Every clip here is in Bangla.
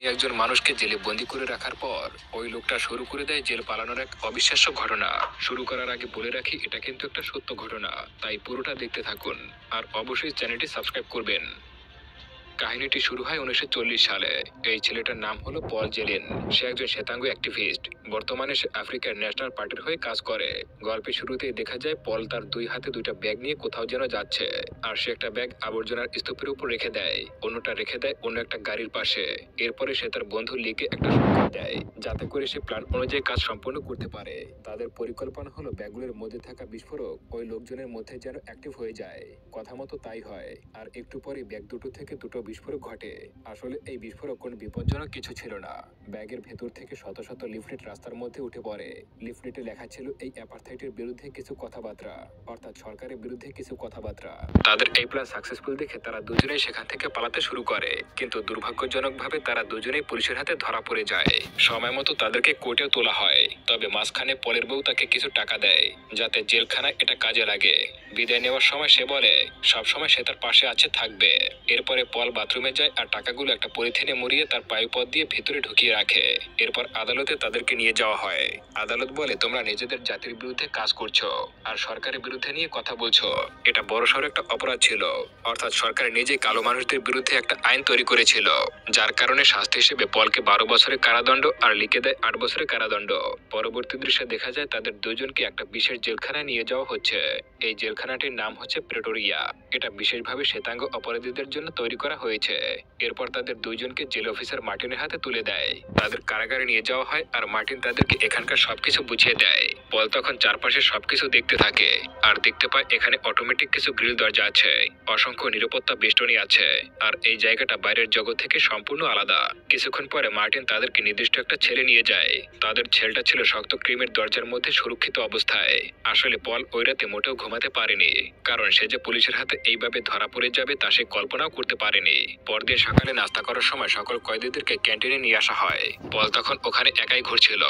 একজন মানুষকে জেলে বন্দি করে রাখার পর ওই লোকটা শুরু করে দেয় জেল পালানোর এক অবিশ্বাস্য ঘটনা। শুরু করার আগে বলে রাখি, এটা কিন্তু একটা সত্য ঘটনা, তাই পুরোটা দেখতে থাকুন। আর অবশ্যই চ্যানেলটি সাবস্ক্রাইব করবেন। কাহিনীটি শুরু হয় 1940 সালে। এই ছেলেটার নাম হলো পল জেলিন। সে একজন শ্বেতাঙ্গ অ্যাক্টিভিস্ট। বর্তমানে সে আফ্রিকার ন্যাশনাল পার্টির হয়ে কাজ করে। গল্পের শুরুতেই দেখা যায় পল তার দুই হাতে দুইটা ব্যাগ নিয়ে কোথাও যেন যাচ্ছে। আর সে একটা ব্যাগ আবর্জনার স্তূপের উপর রেখে দেয়, অন্যটা রেখে দেয় অন্য একটা গাড়ির পাশে। এরপরে সে তার বন্ধু লিকে একটা সংকেত দেয়, যাতে করে সে প্ল্যান অনুযায়ী কাজ সম্পন্ন করতে পারে। তাদের পরিকল্পনা হলো ব্যাগগুলোর মধ্যে থাকা বিস্ফোরক ওই লোকজনের মধ্যে যেন অ্যাক্টিভ হয়ে যায়। কথা মতো তাই হয়। আর একটু পরে ব্যাগ দুটো থেকে দুটো বিস্ফোরক ঘটে। আসলে এই বিস্ফোরক কোনো বিপজ্জনক কিছু ছিল না। ব্যাগের ভেতর থেকে শত শত লিফলেট রাস্তার মধ্যে উঠে পড়ে। লিফলেটে লেখা ছিল এই অ্যাপারথাইটের বিরুদ্ধে কিছু কথাবার্তা, অর্থাৎ সরকারের বিরুদ্ধে কিছু কথাবার্তা। তাদের এই প্ল্যান সাকসেসফুল দেখে তারা দুজনেই সেখান থেকে পালাতে শুরু করে, কিন্তু দুর্ভাগ্যজনকভাবে তারা দুজনেই পুলিশের হাতে ধরা পড়ে যায়। সময় মতো তাদেরকে কোর্টেও তোলা হয়, তবে মাঝখানে পলের বউ তাকে কিছু টাকা দেয়, যাতে জেলখানায় এটা কাজে লাগে। বিদায় নেওয়ার সময় সে বলে সবসময় সে তার পাশে আছে থাকবে। এরপরে পল বাথরুমে যায় আর টাকাগুলো একটা পলিথিনে মুড়িয়ে তার পায়ুপথ দিয়ে ভেতরে ঢুকিয়ে রাখে। এরপর আদালতে তাদেরকে নিয়ে যাওয়া হয়। আদালত বলে, তোমরা নিজেদের জাতির বিরুদ্ধে কাজ করছো আর সরকারের বিরুদ্ধে নিয়ে কথা বলছো। এটা বড়সড় একটা অপরাধ ছিল। অর্থাৎ সরকার নিজেই কালো মানুষদের বিরুদ্ধে একটা আইন তৈরি করেছিল, যার কারণে শাস্তি হিসেবে পলকে 12 বছরের কারাদণ্ড আর লিকে দেয় 8 বছরের কারাদণ্ড। পরবর্তী দৃশ্যে দেখা যায় তাদের দুজনকে একটা বিশেষ জেলখানায় নিয়ে যাওয়া হচ্ছে। এই জেলখানাটির নাম হচ্ছে প্রেটোরিয়া। এটা বিশেষভাবে শ্বেতাঙ্গ অপরাধীদের জন্য তৈরি করা হয়েছে। এরপর তাদের দুইজনকে জেল অফিসার মার্টিনের হাতে তুলে দেয়। তাদের কারাগারে নিয়ে যাওয়া হয় আর মার্টিন তাদেরকে এখানকার সবকিছু বুঝিয়ে দেয়। পল তখন চারপাশে সবকিছু দেখতে থাকে আর দেখতে পায় এখানে অটোমেটিক কিছু গ্রিল দরজা আছে, অসংখ্য নিরাপত্তা বেষ্টনী আছে, আর এই জায়গাটা বাইরের জগৎ থেকে সম্পূর্ণ আলাদা। কিছুক্ষণ পরে মার্টিন তাদেরকে নির্দিষ্ট একটা ছেলে নিয়ে যায়। তাদের ছেলেটা ছিল শক্ত ক্রিমের দরজার মধ্যে সুরক্ষিত অবস্থায়। আসলে পল ওই রাতে মোটেও ঘুমাতে পারেনি, কারণ সে যে পুলিশের হাতে এইভাবে ধরা পড়ে যাবে তা সে কল্পনাও করতে পারেনি। পরদিন সকালে নাস্তা করার সময় সকল কয়েদিদেরকে ক্যান্টিনে নিয়ে আসা হয়। পল তখন ওখানে একাই ঘুরছিল।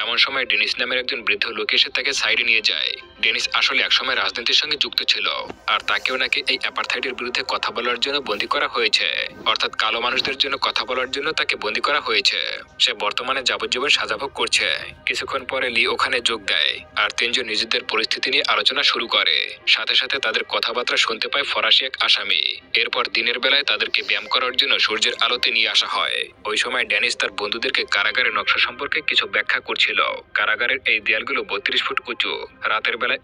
এমন সময় ডেনিস নামের একজন বৃদ্ধ লোক এসে তাকে সাইডে নিয়ে যায়। ডেনিস আসলে একসময় রাজনীতির সঙ্গে যুক্ত ছিল, আর তাকেও নাকি এই অ্যাপারথাইডের বিরুদ্ধে কথা বলার জন্য বন্দী করা হয়েছে। অর্থাৎ কালো মানুষদের জন্য কথা বলার জন্য তাকে বন্দী করা হয়েছে। সে বর্তমানে যাবজ্জীবন সাজা ভোগ করছে। কিছুক্ষণ পরে লি ওখানে যোগ দেয়, আর তিনজন নিজেদের পরিস্থিতি নিয়ে আলোচনা শুরু করে। সাথে সাথে তাদের কথাবার্তা শুনতে পায় ফরাসি এক আসামি। এরপর দিনের বেলায় তাদেরকে ব্যায়াম করার জন্য সূর্যের আলোতে নিয়ে আসা হয়। ওই সময় ড্যানিস তার বন্ধুদেরকে কারাগারের নকশা সম্পর্কে কিছু ব্যাখ্যা করছিল। কারাগারের এই দেয়ালগুলো 32 ফুট উঁচু। রাতের বেলায়